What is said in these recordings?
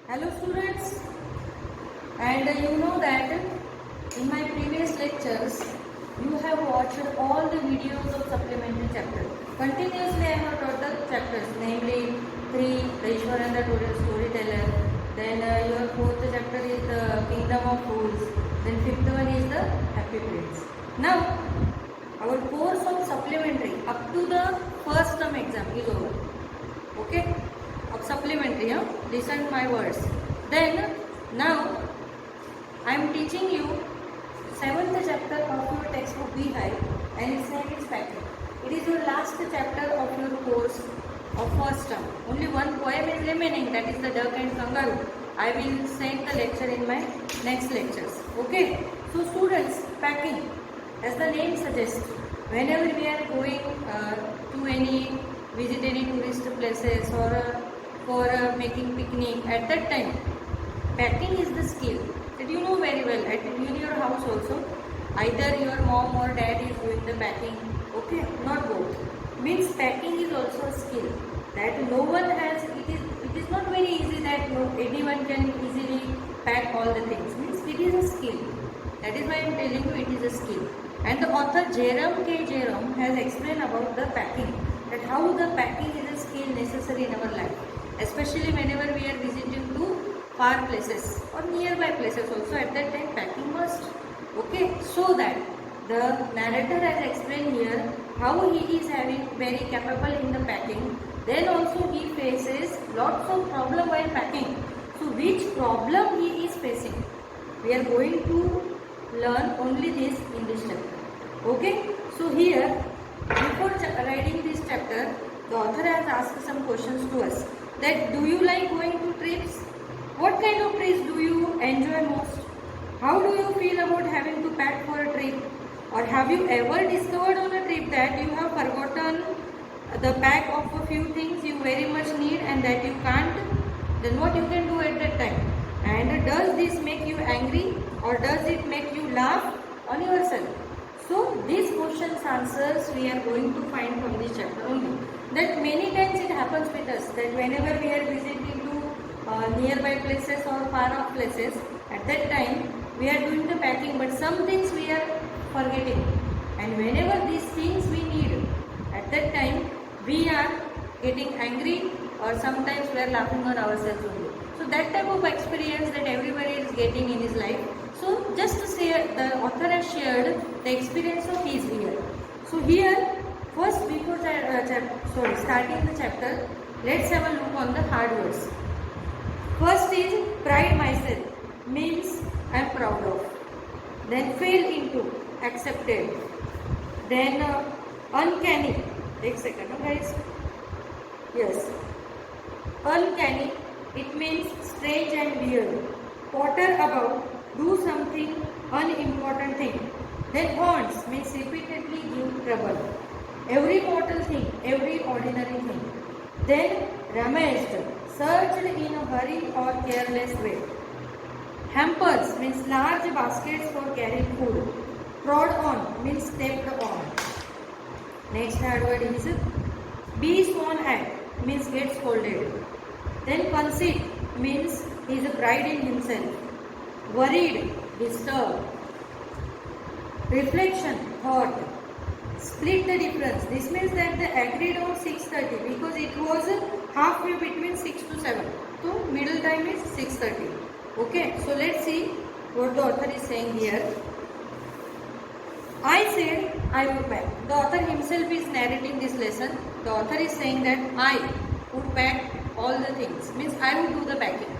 Hello students, and you know that in my previous lectures you have watched all the videos of supplementary chapter. Continuously I have taught the chapters, namely 3, the Ishwaranda Storyteller, then your 4th chapter is the Kingdom of Fools, then 5th one is the Happy Prince. Now our course of supplementary up to the first term exam is over. Okay? Of supplementary, listen my words. Then now I am teaching you 7th chapter of your textbook Beehive, and its name is Packing. It is your last chapter of your course of first term. Only one poem is remaining, that is the Duck and Kangaroo. I will send the lecture in my next lectures. Okay? So students, packing, as the name suggests, whenever we are going to visit any tourist places or for making picnic, at that time packing is the skill that you know very well. In your house also, either your mom or dad is doing the packing, okay, not both. Means packing is also a skill that no one has. It is not very easy that anyone can easily pack all the things. Means it is a skill. That is why I am telling you it is a skill. And the author Jerome K. Jerome has explained about the packing, that how the packing is a skill necessary in our life, especially whenever we are visiting to far places or nearby places also. At that time packing must. Okay, so that the narrator has explained here how he is having very capable in the packing. Then also he faces lots of problem while packing. So which problem he is facing, we are going to learn only this in this chapter. Okay, so here before writing this chapter, the author has asked some questions to us, that do you like going to trips? What kind of trips do you enjoy most? How do you feel about having to pack for a trip? Or have you ever discovered on a trip that you have forgotten the pack of a few things you very much need and that you can't? Then what you can do at that time? And does this make you angry or does it make you laugh on yourself? So these questions answers we are going to find from this chapter only. That many times it happens with us, that whenever we are visiting to nearby places or far off places, at that time we are doing the packing, but some things we are forgetting, and whenever these things we need, at that time we are getting angry or sometimes we are laughing on ourselves only. So that type of experience that everybody is getting in his life. So just to share, the author has shared the experience of his here. So here first, before starting the chapter, let's have a look on the hard words. First is pride myself, means I am proud of. Then fail into, accepted. Then uncanny. Take a second, guys. Yes. Uncanny, it means strange and weird. Potter about, do something unimportant thing. Then haunts, means repeatedly give trouble. Every mortal thing, every ordinary thing. Then rummaged, searched in a hurry or careless way. Hampers means large baskets for carrying food. Trod on means stepped on. Next hard word is be sworn at, means get scolded. Then conceit means he is a pride in himself. Worried, disturbed. Reflection, thought. Split the difference. This means that they agreed on 6:30 because it was halfway between 6 to 7. So middle time is 6:30. Okay, so let's see what the author is saying here. I said I would pack. The author himself is narrating this lesson. The author is saying that I would pack all the things. Means I would do the packing.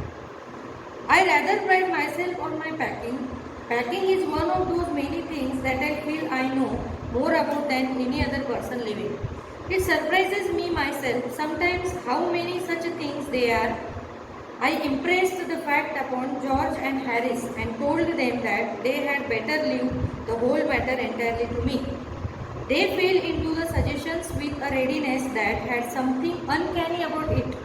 I rather pride myself on my packing. Packing is one of those many things that I feel I know more about than any other person living. It surprises me myself sometimes how many such things they are. I impressed the fact upon George and Harris and told them that they had better leave the whole matter entirely to me. They fell into the suggestions with a readiness that had something uncanny about it.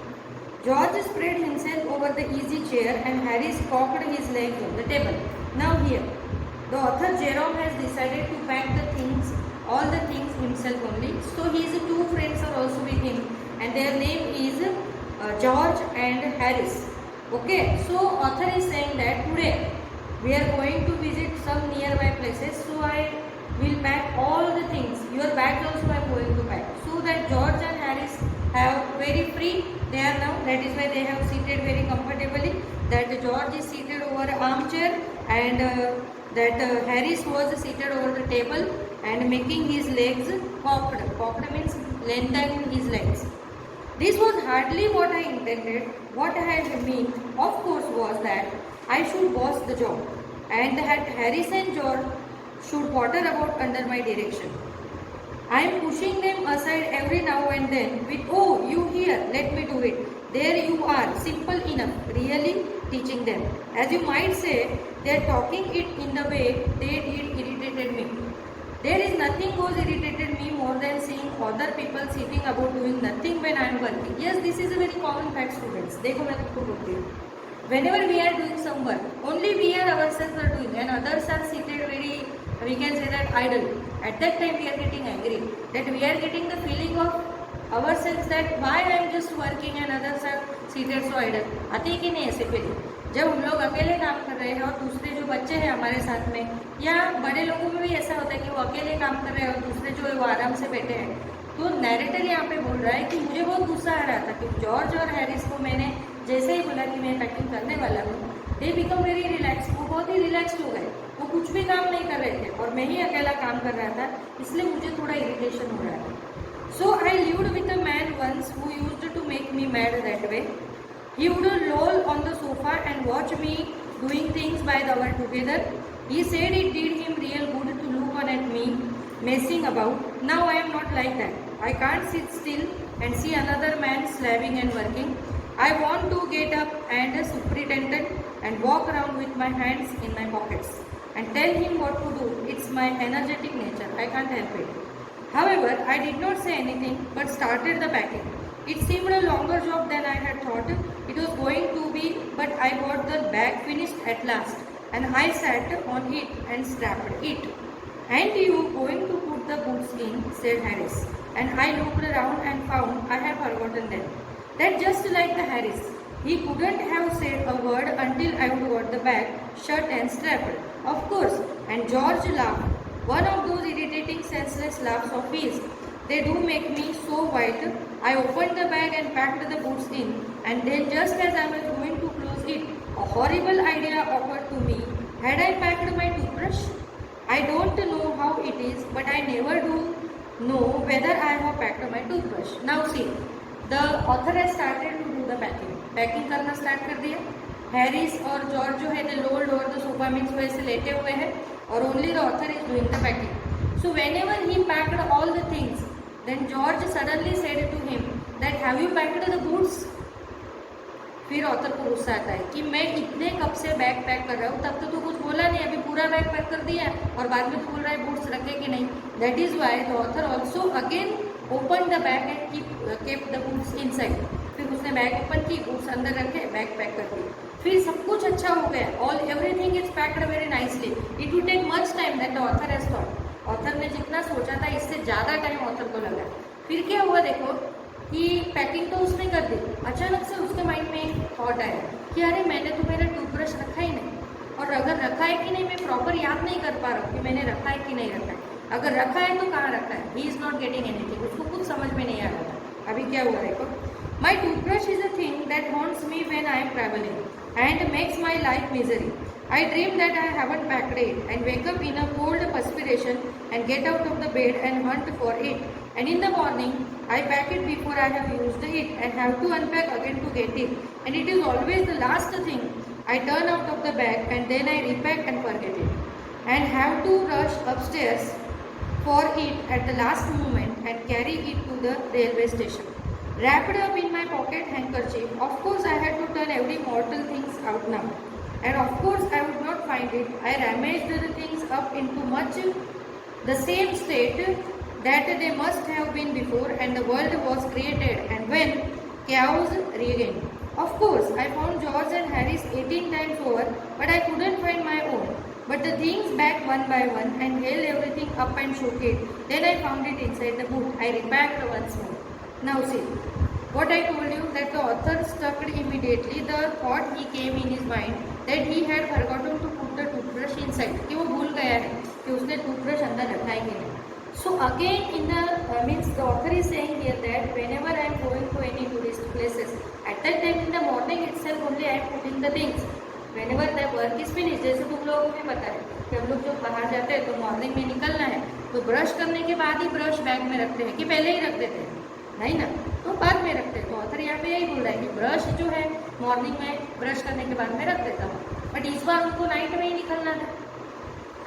George spread himself over the easy chair and Harris cocked his legs on the table. Now here, the author Jerome has decided to pack the things, all the things himself only. So his two friends are also with him and their name is George and Harris. Okay, so author is saying that today we are going to visit some nearby places, so I will pack all the things. Your bags also I am going to pack. So that George and Harris have very free. They are now. That is why they have seated very comfortably. That George is seated over an armchair and that Harris was seated over the table and making his legs cocked. Cocked means lengthening his legs. This was hardly what I intended. What I had meant, of course, was that I should boss the job and that Harris and George should potter about under my direction. I am pushing them aside every now and then with, oh, you here, let me do it. There you are, simple enough, really teaching them. As you might say, they are talking it in the way they did irritated me. There is nothing goes irritated me more than seeing other people sitting about doing nothing when I am working. Yes, this is a very common fact, students. देखो मैं तुमको बोलती हूँ. Whenever we are doing some work, only we are ourselves are doing, and others are seated very, we can say that idle. At that time we are getting angry. That we are getting the feeling of ourselves that why I am just working and others are seated so idle. आते ही कि नहीं ऐसे feeling? जब हम लोग अकेले काम कर रहे हैं और दूसरे जो बच्चे हैं हमारे साथ में या बड़े लोगों में भी ऐसा होता है कि वो अकेले काम कर रहे हैं और दूसरे जो है वो आराम से बैठे हैं, तो नैरेटर यहाँ पे बोल रहा है कि मुझे बहुत गुस्सा आ रहा था कि जॉर्ज और हैरिस को मैंने जैसे ही बोला कि मैं पैकिंग करने वाला हूँ, दे बिकम वेरी रिलैक्स. वो बहुत ही रिलैक्स हो गए. वो कुछ भी काम नहीं कर रहे थे और मैं ही अकेला काम कर रहा था, इसलिए मुझे थोड़ा इरिटेशन हो रहा था. So I lived with a man once who used to make me mad that way. He would loll on the sofa and watch me doing things by the hour together. He said it did him real good to look on at me messing about. Now I am not like that. I can't sit still and see another man slaving and working. I want to get up and superintendent and walk around with my hands in my pockets and tell him what to do. It's my energetic nature. I can't help it. However, I did not say anything but started the packing. It seemed a longer job than I had thought it was going to be, but I got the bag finished at last and I sat on it and strapped it. And you going to put the boots in, said Harris. And I looked around and found I had forgotten them. That just like the Harris. He couldn't have said a word until I would got the bag shut and strapped. Of course, and George laughed. One of those irritating senseless laughs of his. They do make me so white. I opened the bag and packed the boots in, and then just as I was going to close it, a horrible idea occurred to me. Had I packed my toothbrush? I don't know how it is, but I never do know whether I have packed my toothbrush. Now see, the author has started to do the packing. Packing करना start कर दिया. Harris और George जो है they lolled over the sofa means वैसे लेटे हुए हैं और only the author is doing the packing. So whenever he packed all the things, then George suddenly said to him that have you packed the boots? फिर author को गुस्सा आता है कि मैं इतने कब से बैग पैक कर रहा हूँ, तब तो तू कुछ बोला नहीं, अभी पूरा बैग पैक कर दिया और बाद में तू बोल रहा है बूट्स रखे कि नहीं. That is why the author also again open the bag and kept the boots inside. फिर उसने बैग ओपन की, बूट्स अंदर रखे, बैग पैक कर दी. फिर सब कुछ अच्छा हो गया. All everything is packed very nicely. It will take much time that the author has thought. Author ने जितना सोचा था इससे ज़्यादा टाइम ऑथर को लगा. फिर क्या हुआ देखो कि पैकिंग तो उसने कर दी. अचानक से उसके माइंड में एक थॉट आया कि अरे मैंने तो मेरा टूथब्रश रखा ही नहीं, और अगर रखा है कि नहीं मैं प्रॉपर याद नहीं कर पा रहा हूँ कि मैंने रखा है कि नहीं रखा है. अगर रखा है तो कहाँ रखा है. He is not getting anything. उसको कुछ समझ में नहीं आ रहा था. अभी क्या हुआ देखो. My toothbrush is a thing that haunts me when I am travelling and makes my life misery. I dream that I haven't packed it and wake up in a cold perspiration and get out of the bed and hunt for it. And in the morning, I pack it before I have used it and have to unpack again to get it. And it is always the last thing I turn out of the bag and then I repack and forget it. And have to rush upstairs for it at the last moment and carry it to the railway station. Wrapped up in my pocket handkerchief, of course I had to turn every mortal things out now. And of course I would not find it. I rummaged the things up into much the same state that they must have been before and the world was created and when chaos regained. Of course I found George and Harris 18 times over, but I couldn't find my own. But the things back one by one and held everything up and shook it. Then I found it inside the boot. I repacked once more. Now see, What I told you that the author struck immediately the thought he came in his mind that he had forgotten to put the toothbrush inside. कि वो भूल गया है कि उसने toothbrush अंदर रखा है कि नहीं. So again in the means the author is saying here that whenever I am going to any tourist places, at that time in the morning itself only I am putting the things. Whenever the work is finished, जैसे तुम लोगों को भी पता है कि हम लोग जब बाहर जाते हैं तो मॉर्निंग में निकलना है तो ब्रश करने के बाद ही ब्रश बैग में रखते हैं कि पहले ही रख देते हैं, नहीं ना, तो बाद में रखते हैं. तो ऑथर यहाँ पे यही बोल रहा है कि ब्रश जो है मॉर्निंग में ब्रश करने के बाद में रख देता हूँ, बट इस बार उनको नाइट में ही निकलना था.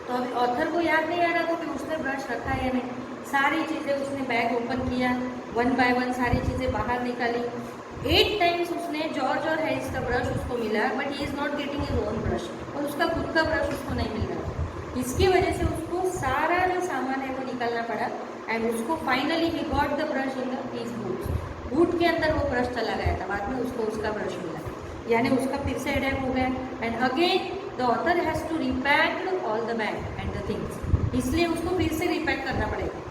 तो अभी ऑथर को याद नहीं आ रहा था कि उसने ब्रश रखा है या नहीं. सारी चीज़ें उसने बैग ओपन किया, 1 बाय 1 सारी चीज़ें बाहर निकाली. 8 टाइम्स उसने जॉर्ज और हैरिस का ब्रश उसको मिला, but he is not getting his own brush, और उसका खुद का ब्रश उसको नहीं मिल रहा. इसकी वजह से उसको सारा जो सामान है वो निकालना पड़ा, एंड उसको finally he got the brush in his boot. Boot के अंदर वो ब्रश चला गया था, बाद में उसको उसका ब्रश मिला, यानी उसका फिर से हेडेक हो गया. And again the author has to repack all the bag and the things, इसलिए उसको फिर से रिपैक करना पड़ेगा.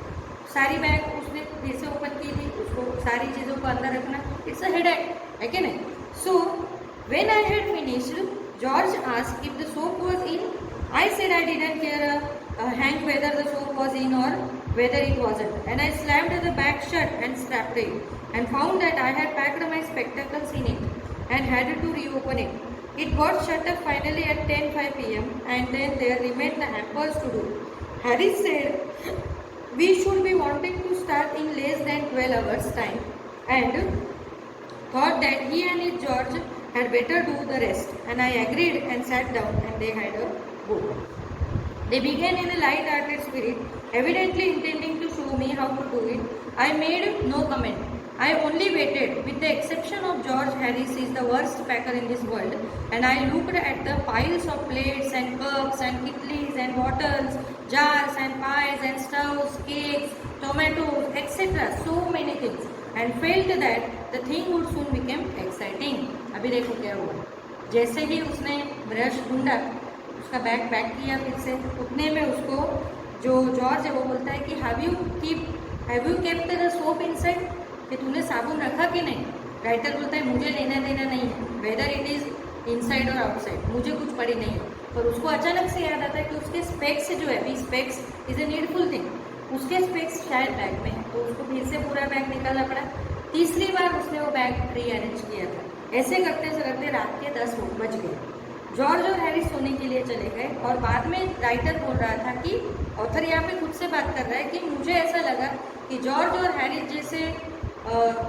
सारी बैग उसने फिर से ओपन की थी, उसको सारी चीज़ों को अंदर रखना, इट्स अ हेडेक है कि नहीं. So when I had finished, George asked if the soap was in. I said I didn't care a hang whether the soap was in or whether it wasn't, and I slammed the bag shut and strapped it, and found that I had packed my spectacles in it and had to reopen it. It got shut up finally at 10:05 p.m. and then there remained the hampers to do. Harris said we should be wanting to start in less than 12 hours time, and thought that he and his George had better do the rest, and I agreed and sat down, and they had a go. They began in a light-hearted spirit, evidently intending to show me how to do it. I made no comment. I only waited. With the exception of George, Harris is the worst packer in this world, and I looked at the piles of plates and cups and kettles and bottles, jars and pies and stoves, cakes, tomatoes, etc. So many things, and felt that the thing would soon become exciting. अभी देखो क्या हुआ. जैसे ही उसने brush ढूंढा, उसका bag pack किया फिर से, उतने में उसको जो जॉर्ज है वो बोलता है कि have you kept the soap inside, कि तूने साबुन रखा कि नहीं. राइटर बोलता है मुझे लेना देना नहीं है वेदर इट इज इनसाइड और आउटसाइड, मुझे कुछ पड़ी नहीं है. पर उसको अचानक से याद आता है कि उसके स्पेक्स जो है, अभी specs is a needful thing, उसके स्पेक्स शायद बैग में है, तो उसको फिर से पूरा बैग निकालना पड़ा. तीसरी बार उसने वो बैग रीअरेंज किया था. ऐसे करते करते रात के 10 बज गए. जॉर्ज और हैरिस सोने के लिए चले गए, और बाद में राइटर बोल रहा था कि ऑथर यहाँ पे खुद से बात कर रहा है कि मुझे ऐसा लगा कि जॉर्ज और हैरिस जैसे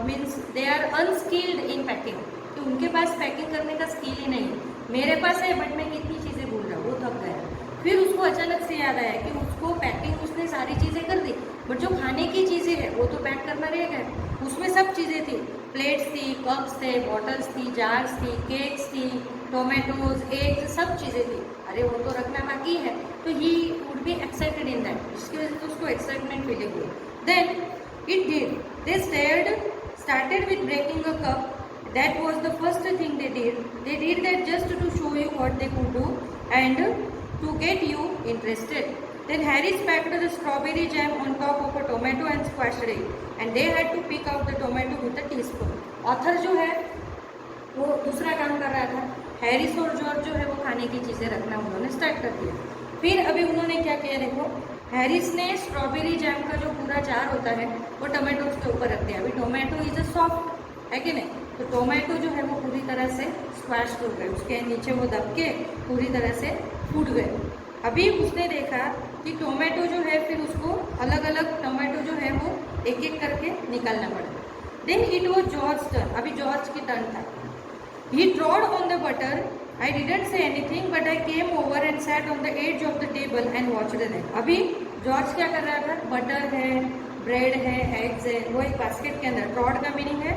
means they are unskilled in packing, कि उनके पास पैकिंग करने का स्किल ही नहीं है. मेरे पास है बट मैं कितनी चीज़ें भूल रहा हूँ, वो थक गया. फिर उसको अचानक से याद आया कि उसको पैकिंग उसने सारी चीज़ें कर दी, बट जो खाने की चीज़ें हैं वो तो पैक करना रहेगा. उसमें सब चीज़ें थी, प्लेट्स थी, कप्स थे, बॉटल्स थी, जार्स थी, केक्स थी, टोमेटोज, एग्स, सब चीज़ें थी. अरे वो तो रखना बाकी है. तो he would be excited in that, जिसकी वजह से उसको एक्साइटमेंट फीलिंग हुई. Then it did. They started with breaking a cup. That was the first thing they did. They did that just to show you what they could do and to get you interested. Then Harris packed the strawberry jam on top of a tomato and squashed it, and they had to pick out the tomato with a teaspoon. Author जो है वो दूसरा काम कर रहा था, Harris और George जो है वो खाने की चीज़ें रखना उन्होंने स्टार्ट कर दिया. फिर अभी उन्होंने क्या किया देखो, हैरिस ने स्ट्रॉबेरी जैम का जो पूरा जार होता है वो टोमेटोज के ऊपर रख दिया. अभी टोमेटो इज अ सॉफ्ट है कि नहीं, तो टोमेटो जो है वो पूरी तरह से स्क्वैश हो गए, उसके नीचे वो दब के पूरी तरह से फूट गए. अभी उसने देखा कि टोमेटो जो है फिर उसको अलग अलग टोमेटो जो है वो एक एक करके निकालना पड़ा. Then it was George turn. अभी जॉर्ज की टर्न था. He trod on the butter. I didn't say anything, but I came over and sat on the edge of the table and watched them. अभी George क्या कर रहा था, butter है, bread है, एग्स है, वो एक बास्केट के अंदर, ट्रॉड का मीनिंग है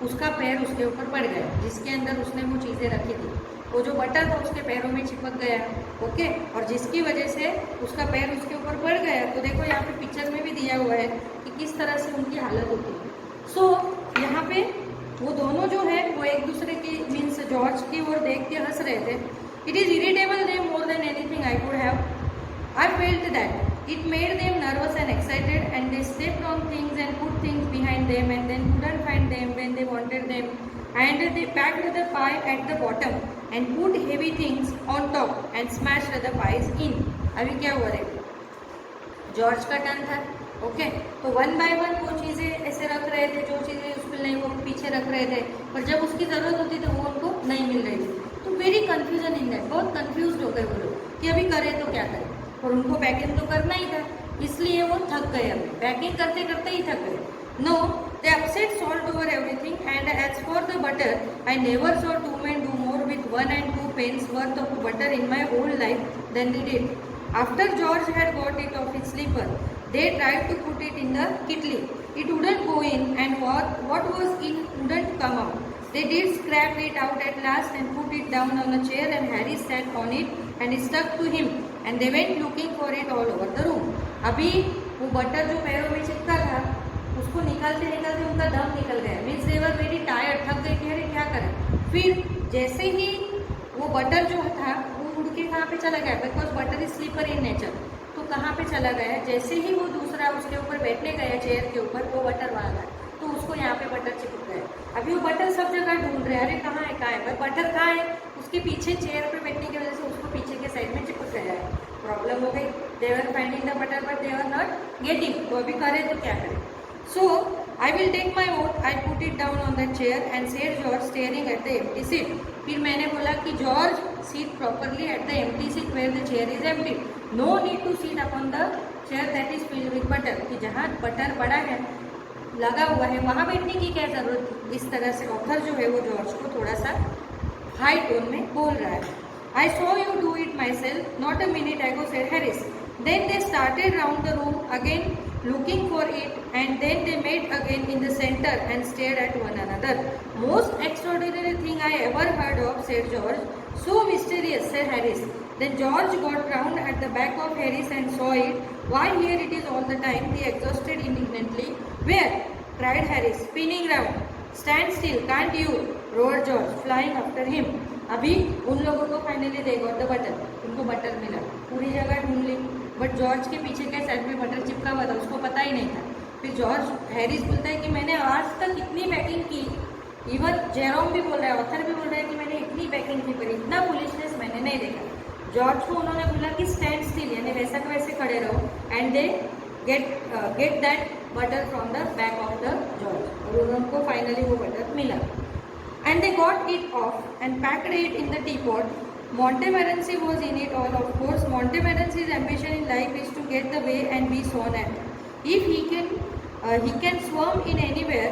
उसका पैर उसके ऊपर पड़ गया, जिसके अंदर उसने वो चीज़ें रखी थी. वो जो बटर था उसके पैरों में चिपक गया, ओके, और जिसकी वजह से उसका पैर उसके ऊपर पड़ गया. तो देखो यहाँ पे पिक्चर में भी दिया हुआ है कि किस तरह से उनकी हालत होती है. सो यहाँ पे वो दोनों जो है वो एक दूसरे की मीन्स जॉर्ज की ओर देख के हंस रहे थे. It is irritable they more than anything I could have. I felt that It made them nervous and excited, and they stepped on things and put things behind them, and then couldn't find them when they wanted them. And they packed the pie at the bottom and put heavy things on top and smashed the pies in. अभी क्या हुआ देखो, George का turn था. Okay, तो one by one वो चीज़ें ऐसे रख रहे थे, जो चीज़ें यूजफुल नहीं वो पीछे रख रहे थे, पर जब उसकी ज़रूरत होती तो वो उनको नहीं मिल रही थी. तो वेरी कन्फ्यूजन इन दैट, बहुत कन्फ्यूज हो गए वो लोग कि अभी करें तो क्या करें. और उनको पैकिंग तो करना ही था, इसलिए वो थक गए. अभी पैकिंग करते करते ही थक गए. No, they upset salt over everything, and as for the butter, I never saw two men do more with 1 and 2 pence worth of butter in my whole life than they did. After George had got it off his slipper, they tried to put it in the kitli. It wouldn't go in, and what was in wouldn't come out. They did scrape it out at last and put it down on a chair, and Harry sat on it and it stuck to him, and they went looking for it all over the room. अभी वो butter जो पैरों में चिपका था उसको निकालते निकालते उनका दम निकल गया. Means they were very tired, थक गए कि अरे क्या करें. फिर जैसे ही वो बटर जो था वो उड़ के कहाँ पे चला गया, because butter is slipper in nature. तो कहाँ पे चला गया, जैसे ही वो दूसरा उसके ऊपर बैठने गया चेयर के ऊपर, वो बटर वहाँ गया, तो उसको यहाँ पे बटर चिपक गया. अभी वो बटर सब जगह ढूंढ रहे हैं, अरे कहाँ है, पर बटर कहाँ है, उसके पीछे चेयर पे बैठने की वजह से उसको पीछे के साइड में चिपक गया है. प्रॉब्लम हो गई. They were finding the butter but they were not getting. तो अभी करें तो क्या करें. सो I will take my oath. I put it down on that chair and said George staring at the empty seat. फिर मैंने बोला कि George sit properly at the empty seat where the chair is empty. No need to sit upon the chair that is filled with butter. कि जहाँ butter बड़ा है लगा हुआ है वहाँ बैठने की क्या जरूरत थी. इस तरह से ऑथर जो है वो जॉर्ज को थोड़ा सा हाई टोन में बोल रहा है. I saw you do it myself not a minute ago, said Harris. Then they started round the room again looking for it, and then they met again in the center and stared at one another. Most extraordinary thing I ever heard of, said George. So mysterious, said Harris. Then George got round at the back of Harris and saw it. Why, here it is all the time, he exhausted indignantly. Where? Cried Harris, spinning round. Stand still, can't you? Roared George, flying after him. अभी उन लोगों को finally they got the butter, उनको butter मिला. पूरी जगह ढूंढ ली, but George के पीछे के साइड में बटर चिपका हुआ था, उसको पता ही नहीं था. फिर जॉर्ज हैरिस बोलता है कि मैंने आज तक इतनी पैकिंग की. इवन जेरोम भी बोल रहा है, ऑथर भी बोल रहा है कि मैंने इतनी पैकिंग की, पर इतना पुलिसनेस मैंने नहीं देखा. जॉर्ज को उन्होंने बोला कि स्टैंड स्टिल, यानी वैसा के वैसे खड़े रहो, and they get that butter from the back of the George. और उनको फाइनली वो बटर मिला. And they got it off and packed it in the teapot. Montmorency was in it all, of course. Montmorency's ambition in life is to get the way and be sworn at. If he can swarm in anywhere,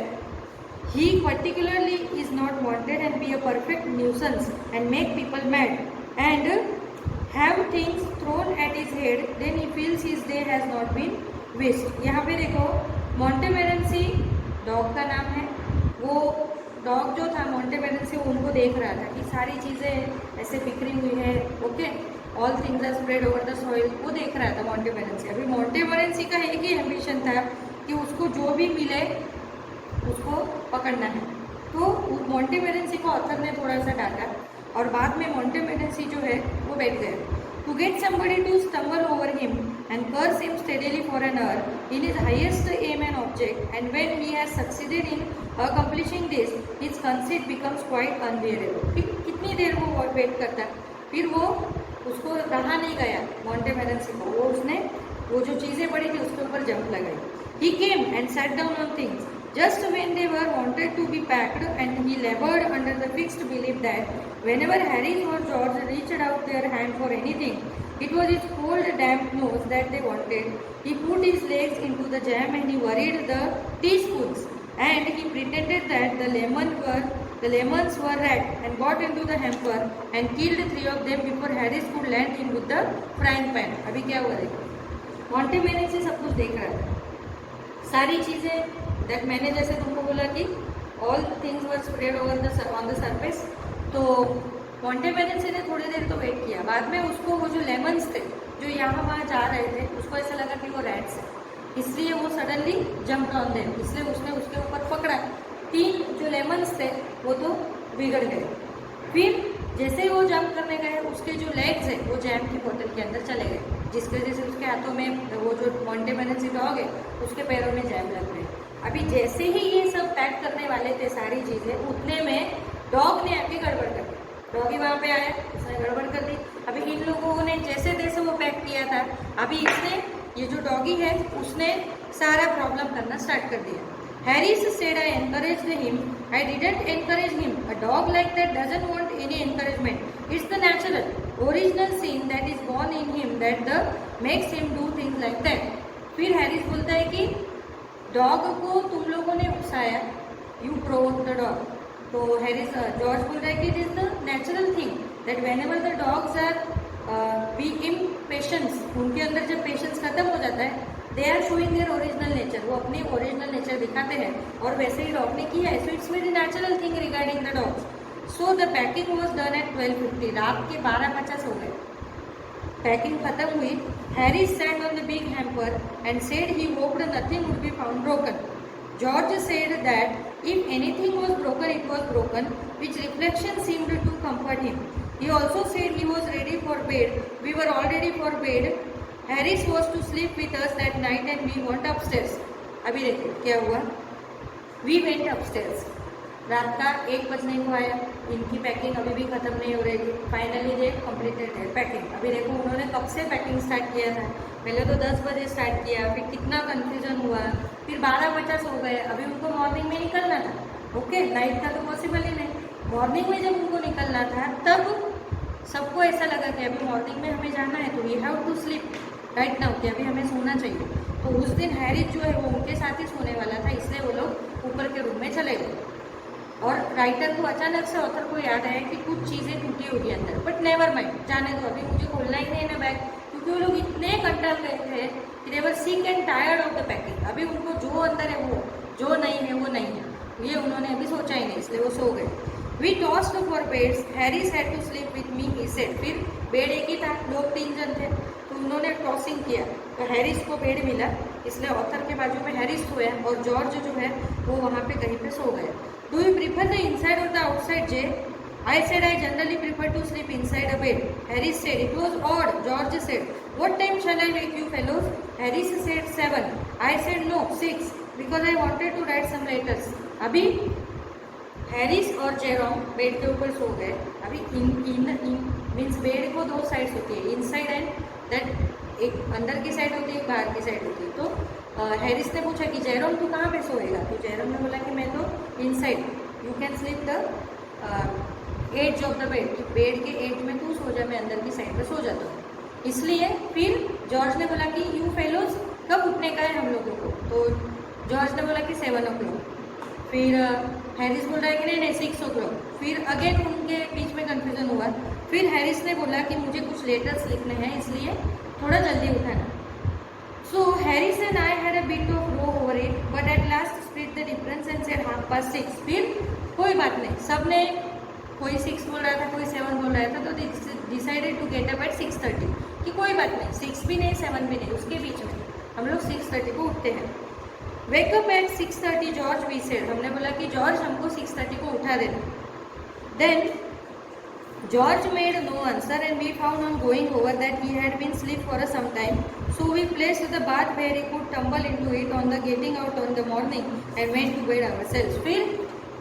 he particularly is not wanted and be a perfect nuisance and make people mad and have things thrown at his head. Then he feels his day has not been waste. यहाँ पे देखो, Montmorency dog का नाम है. वो dog जो था मोंटेमोरेंसी उनको देख रहा था कि सारी चीज़ें ऐसे बिखरी हुई है. Okay, all things are spread over the soil, वो देख रहा था मोंटेमोरेंसी. अभी मोंटेमोरेंसी का एक ही एम्बिशन था कि उसको जो भी मिले उसको पकड़ना है. तो मोंटेमोरेंसी को ऑथर ने थोड़ा सा डांटा और बाद में मोंटेमोरेंसी जो है वो बैठ गए. To get somebody to stumble over him and curse him steadily for an hour in his highest aim and object, and when he has succeeded in accomplishing this, his conceit becomes quite unbearable. फिर कितनी देर वो wait करता, फिर वो उसको रहा नहीं गया मोंटेमोरेंसी को. वो उसने वो जो चीज़ें पड़ी थी उसके ऊपर जंप लगाई. He came and sat down on things just when they were wanted to be packed, and he labored under the fixed belief that whenever Harry or George reached out their hand for anything, it was his cold, damp nose that they wanted. He put his legs into the jam and he worried the teaspoons, and he pretended that the lemons were rat and got into the hamper and killed 3 of them before Harris could land him with the frying pan. अभी क्या हुआ देखो, मोंटेमोरेंसी सब कुछ देख रहा था, सारी चीज़ें. दैट मैंने जैसे तुमको बोला कि all things were spread over on the surface. तो मोंटेमोरेंसी ने थोड़ी देर तो वेट किया. बाद में उसको वो जो लेमन्स थे जो यहाँ वहाँ जा रहे थे, उसको ऐसा लगा कि वो रैट्स है, इसलिए वो सडनली जंप ऑन देम, इसलिए उसने उसके ऊपर पकड़ा. 3 जो लेमन्स थे वो तो बिगड़ गए. फिर जैसे ही वो जंप करने गए उसके जो लेग्स है वो जैम की बोतल के अंदर चले गए, जिसकी वजह से उसके हाथों में वो जो मॉन्टेमरेसी डॉग है उसके पैरों में जैम लग गए। अभी जैसे ही ये सब पैक करने वाले थे सारी चीज़ें, उतने में डॉग ने आके गड़बड़ कर दी। डॉगी वहाँ पे आया, उसने गड़बड़ कर दी। अभी इन लोगों ने जैसे तैसे वो पैक किया था, अभी इसने, ये जो डॉगी है उसने सारा प्रॉब्लम करना स्टार्ट कर दिया। Harris said, I encouraged him. I didn't encourage him. A dog like that doesn't want any encouragement. It's the natural, original sin that is born in him that makes him do things like that. फिर Harris बोलता है कि dog को तुम लोगों ने उकसाया, you provoked the dog. तो हैरिस जॉर्ज बोल रहा है कि it is the natural thing that whenever the dogs are be impatient, उनके अंदर जब पेशेंस खत्म हो जाता है, they are showing their original nature, वो अपनी ओरिजिनल नेचर दिखाते हैं, और वैसे ही डॉग ने किया है। So it's very natural thing regarding the dogs. So the packing was done at 12:50, रात के 12:50 हो गए, पैकिंग खत्म हुई। Harris sat on the big hamper and said he hoped nothing would be found broken. George said that if anything was broken it was broken, which reflection seemed to comfort him. He also said he was ready for bed. We were all ready for bed. Harris was to sleep with us that night and we went upstairs. अभी देखो क्या हुआ। We went upstairs. रात का 1 बजने को आया, इनकी पैकिंग अभी भी खत्म नहीं हो रही थी। फाइनली दे कंप्लीटेड है पैकिंग। अभी देखो उन्होंने कब से पैकिंग स्टार्ट किया था, पहले तो 10 बजे स्टार्ट किया, फिर कितना कन्फ्यूजन हुआ, फिर 12:50 हो गए। अभी उनको मॉर्निंग में निकलना था। ओके, नाइट का तो पॉसिबल ही नहीं। मॉर्निंग में जब उनको निकलना था तब सबको ऐसा लगा कि अभी मॉर्निंग में हमें जाना है, तो we have to sleep right now, कि अभी हमें सोना चाहिए। तो उस दिन हैरिस जो है वो उनके साथ ही सोने वाला था, इसलिए वो लोग ऊपर के रूम में चले गए। और राइटर को अचानक से ऑथर को याद आया कि कुछ चीज़ें टूटी होगी अंदर, बट नेवर माइंड, जाने दो, अभी मुझे खोलना ही नहीं है ना बैग, क्योंकि वो लोग इतने कंटाल गए थे कि they were sick and tired of the packing. अभी उनको जो अंदर है वो, जो नहीं है वो नहीं है, ये उन्होंने अभी सोचा ही नहीं, इसलिए वो सो गए। We tossed for beds. Harris had to sleep with me, he said. फिर बेड एक ही था, लोग 3 जन थे, तो उन्होंने टॉसिंग किया, तो हैरिस को बेड मिला, इसलिए ऑथर के बाजू में हैरिस सोया और जॉर्ज जो है वो वहाँ पे कहीं पे सो गया। Do you prefer the inside or the outside, J? I said I generally prefer to sleep inside a bed. Harris said it was odd. George said, what time shall I wake you fellows? Harris said 7. I said no, 6, because I wanted to write some letters. अभी Harris और Jerome bed के ऊपर सो गए। अभी इन means bed को 2 sides होती है, inside and that, एक अंदर की साइड होती है, एक बाहर की साइड होती है। तो हैरिस ने पूछा कि जेरोम तू कहाँ पे सोएगा, तो जेरोम ने बोला कि मैं तो inside, you can sleep the edge of the bed, bed के एज में तू सो जा, मैं अंदर की साइड पे सो जाता हूँ। इसलिए फिर जॉर्ज ने बोला कि यू फेलोज कब उठने का है हम लोगों को, तो जॉर्ज ने बोला कि 7 o'clock। फिर हैरिस बोल रहा है कि नहीं 6 o'clock। फिर अगेन उनके बीच में कन्फ्यूजन हुआ। फिर हैरिस ने बोला कि मुझे कुछ लेटर्स लिखने हैं, इसलिए थोड़ा जल्दी उठाना। So Harris and I had a bit of row over it, but at last split the difference and said 6:30। फिर कोई बात नहीं, सब ने, कोई 6 बोल रहा था, कोई 7 बोल रहा था, तो decided to get up at 6:30 कि कोई बात नहीं, 6 भी नहीं 7 भी नहीं, उसके बीच में हम लोग 6:30 को उठते हैं। Wake up at 6:30 George, we said, हमने बोला कि जॉर्ज हमको 6:30 को उठा देना। Then George made no answer and we found on going over that he had been sleep for some time, so we placed the bath where he could tumble into it on the getting out on the morning and went to bed ourselves. फिर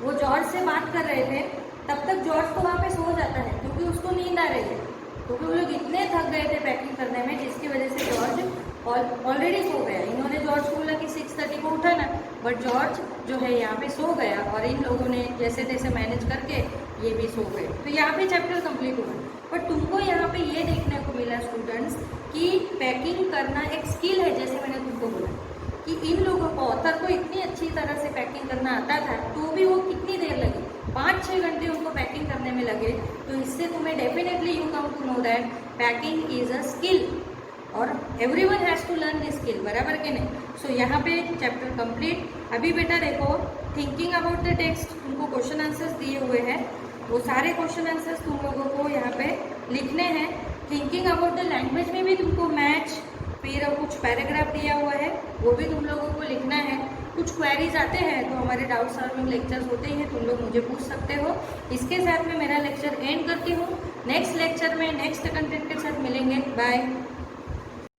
वो George से बात कर रहे थे, तब तक George तो वहाँ पे सो जाता है क्योंकि उसको नींद आ रही है, क्योंकि वो लोग इतने थक गए थे पैकिंग करने में, जिसकी वजह से जॉर्ज ऑलरेडी सो गया। इन्होंने जॉर्ज को बोला कि 6:30 को उठाना, बट जॉर्ज जो है यहाँ पे सो गया और इन लोगों ने जैसे तैसे मैनेज करके ये भी सो गए। तो यहाँ पे चैप्टर कंप्लीट हुआ। बट तुमको यहाँ पे ये देखने को मिला स्टूडेंट्स कि पैकिंग करना एक स्किल है, जैसे मैंने तुमको बोला कि इन लोगों को, ऑथर को इतनी अच्छी तरह से पैकिंग करना आता था, तो भी वो कितनी देर लगी, 5-6 घंटे उनको पैकिंग करने में लगे। तो इससे तुम्हें definitely you come to know that packing is a skill और everyone has to learn this skill, बराबर के नहीं। सो यहाँ पे चैप्टर कंप्लीट। अभी बेटा देखो, थिंकिंग अबाउट द टेक्स्ट, तुमको क्वेश्चन आंसर्स दिए हुए हैं, वो सारे क्वेश्चन आंसर्स तुम लोगों को यहाँ पे लिखने हैं। थिंकिंग अबाउट द लैंग्वेज में भी तुमको मैच, फिर कुछ पैराग्राफ दिया हुआ है, वो भी तुम लोगों को लिखना है। कुछ क्वेरीज आते हैं तो हमारे डाउट सॉल्विंग लेक्चर्स होते हैं, तुम लोग मुझे पूछ सकते हो। इसके साथ में मेरा लेक्चर एंड करती हूँ। नेक्स्ट लेक्चर में नेक्स्ट कंटेंट के साथ मिलेंगे। बाय।